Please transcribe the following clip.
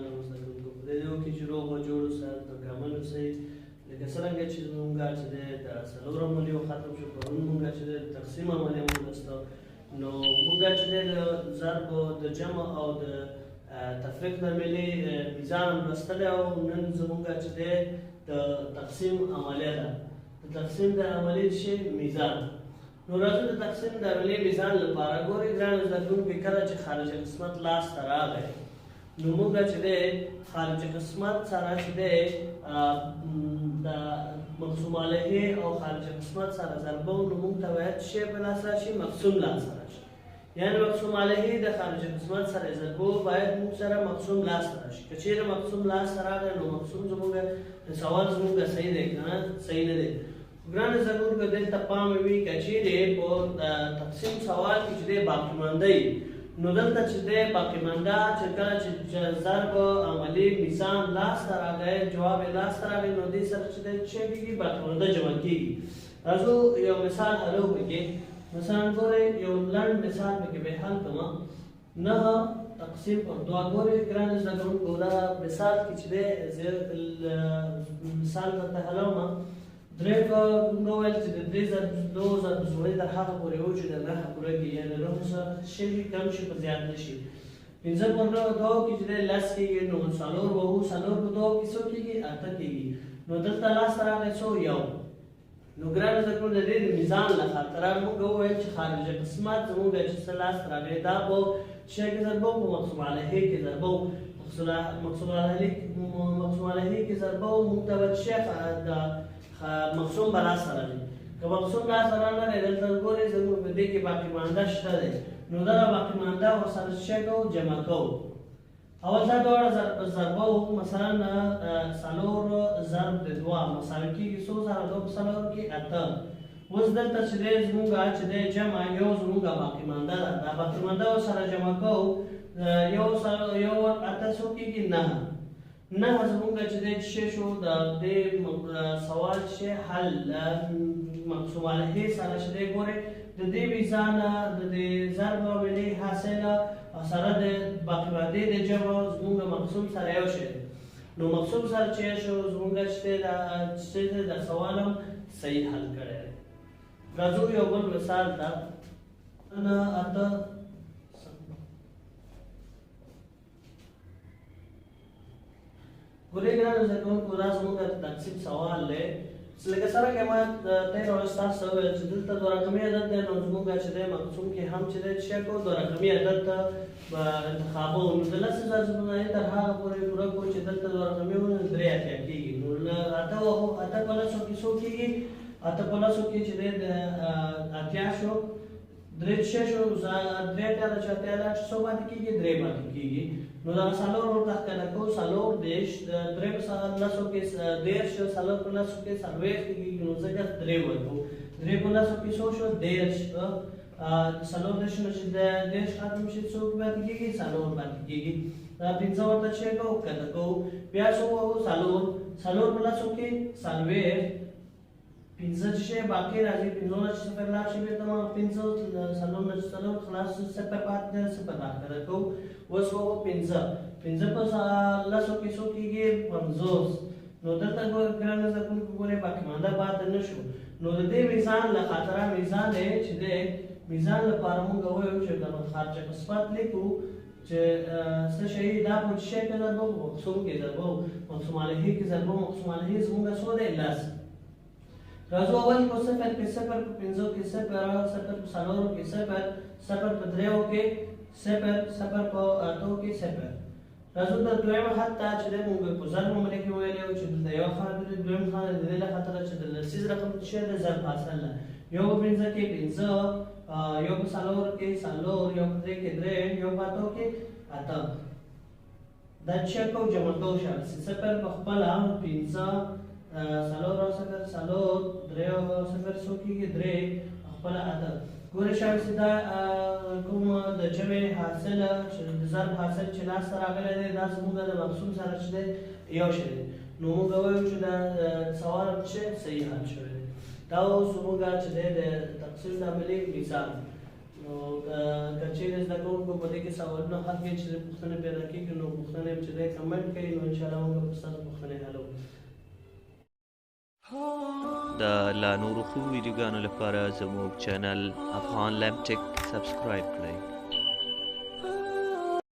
نو زده کوونکو په دې کې چې روغ او جوړ اوسه تکامل اوسئ لکه څرنګه چې مونږ چې د څلور عملیو ختم شو پرون مونږ چې د تقسیم عملیه مونږ لوسته نو مونږ چې د ضرب د جمع او د تفریق د عملي میزان هم لوستلی او نن زمونږ چې د تقسیم عملیه ده د تقسیم د عملي شی میزان نو راځو د تقسیم د عملي میزان لپاره ګورئ ګرانو زده کوونکي کله چې خارجي قسمت لاسته راغی نو مونږ چې د خارجي قسمت سره چې د مقسوم علیه او خارجي قسمت سره ضربه نو مونږ ته باید شی په لاس راشي مقسوم لاس راشي یعنی مقسوم علیه د خارجي قسمت سره ضربه باید مونږ سره مقسوم لاس راشي که چیرې مقسوم لاس راغی نو مقسوم زموږ سوال زموږ صحیح دی که نه صحیح نه دی ګرانو زده کوونکو دلته پام وي که چیرې په تقسیم سوال کې چې دی باقي مانده نو دلته چې دی باقي مانده چې کله چې ضرب عملي میزان لاسته راغی جواب یې لاسته راغی نو دې سره چې دی څه کېږي باقي مانده جمع کېږي راځو یو مثال حل وکړو مثلا ګورئ یو لنډ مثال پکې به حل کړم 9 تقسیم پر 2 ګورئ ګرانو زده کوونکو دا مثال کې چې دی مثال درته حلوم درې په موږ ویل چې د 2 ضرب څلور تر هغه پورې و چې د 9 پوره کېږي یعنې 9 سره شی کم شي په زیات نه شي 15 پر 2 کې چې دی لس کېږي نو څلور به وو څلور په 2 کې څو کېږي 8 کېږي نو دلته لاسته راغی څو یو نو ګرانو زده کوونکو د دې د میزان له خاطره موږ وویل چې خارجي قسمت زموږ چې څه لاسته راغی دا په شی کې ضربه په مقسوم علیه کې ضربه مقسوم علیه کې ضربه موږ ته باید شی د مقسوم به لاسته راځي که مقسوم لاسته رانغی دلته ګورئ زموږ په دې کې باقي مانده شته دی نو دغه باقي مانده ورسره څه کوو جمع کوو اول دا دواړه ضربه وو مثلا څلور ضرب د 2 مساوي کېږي څو سره 2 په څلور کې 8 اوس دلته چې دی زموږ چې دی جمع یو زموږ باقي مانده ده دا باقي مانده ورسره جمع کوو یو 8 څو کېږي 9 زموږ چې دی څه شو د دې سوال چې حل مقسوم علیه سره چې دی ګورئ د دې میزان د دې ضرب عملي حاصله سره د باقي مانده د جمع زموږ مقسوم سره یو شی نو مقسوم سره چې شو زموږ چې د سوال هم صحیح حل کړی دی راځو یو بل مثال ته ګورئ ګرانو زده کوونکو دا زموږ د تقسیم سوال دی لکه څرنګه ما تېره ورځ تاسو ته وویل چې دلته دوه رقمي عدد دی نو زموږ چې دی مقسوم کې هم چې دی څه کوو دوه رقمي عدد ته به انتخابوو نو د 10,000 تر هغه پورې پوره کړو چې دلته دوه رقمي و نو 3 اتیا کېږي نو اته په لسو کې څو کېږي اته په لسو کې چې دی د اتیا شو 3 شو 3 اتیا له 4 اتیا له څو باندې کېږي 3 باندې کېږي نو دا څلور ورته ښکته کوو څلور دېرش 3 په لسو کې 10 شو څلور په لسو کې 40 کېږي نو ځکه 3 ورکوو 3 په لسو کې څو شو 10 څلور دېرش نو چې 10 ختم شي څو پاتې کېږي څلور پاتې کېږي دا 15 ورته څه کوو ښکته کوو بیا څو ووهو څلور په لسو کې 40 15 چې باقي راځي 15 نه چې صفر لاړ شي بېرته ما 15 څلور نه چې څلور خلاص صفر پاتې دی صفر راښکته کوو اوس ووهو 15 په لسو کې څو کېږي 50 نو دلته ګرانو زده کوونکو ګورئ باقي مانده پاتې نه شو نو د دې میزان له خاطره میزان دی چې دی میزان لپاره موږ وویل چې د خارجه قسمت لیکو چې څه شی دا په شی کې ضربه مقسوم کې ضربه مقسوم علیه کې ضربه مقسوم علیه زموږ څو دی 10 راځو اول په صفر کې صفر په 15 کې صفر صفر په څلورو کې صفر صفر په دریو کې صفر صفر په 8 کې صفر راځو د دویمه خط ته چې موږ په ضرب عملیه کې ویلو چې د یو خط د دویم خط د دې له خاطره چې د لسیز رقم چې د ضرب حاصل ده یو په 15 کې 15 یو په څلور کې څلور یو په 3 کې 3 یو په 8 کې 8 دا چې کو جمع کوو شامل صفر په خپل 15 څلور او صفر څلور درې او صفر څو کېږي 3 خپل 8 ګورئ شامل دا کوم د جمع حاصله چې د ضرب حاصل چې لاسته راغلی دی دا زموږ د مقسوم سره چې دی یو شی دی نو موږ وایو چې دا سوال چې صحیح حل شوی دی دا اوس زموږ چې دی د تقسیم د عملي مثال نو که چیرې زده کوونکو په دې کې سوالونه حل کړي چې پوښتنې پیدا کېږي نو پوښتنې چې دی کمنټ کوي نو انشاءالله موږ به ستاسو پوښتنې حلوو. د لا نورو ښو ویډیوګانو لپاره زموږ چینل افغان لمټک سبسکرایب کړئ.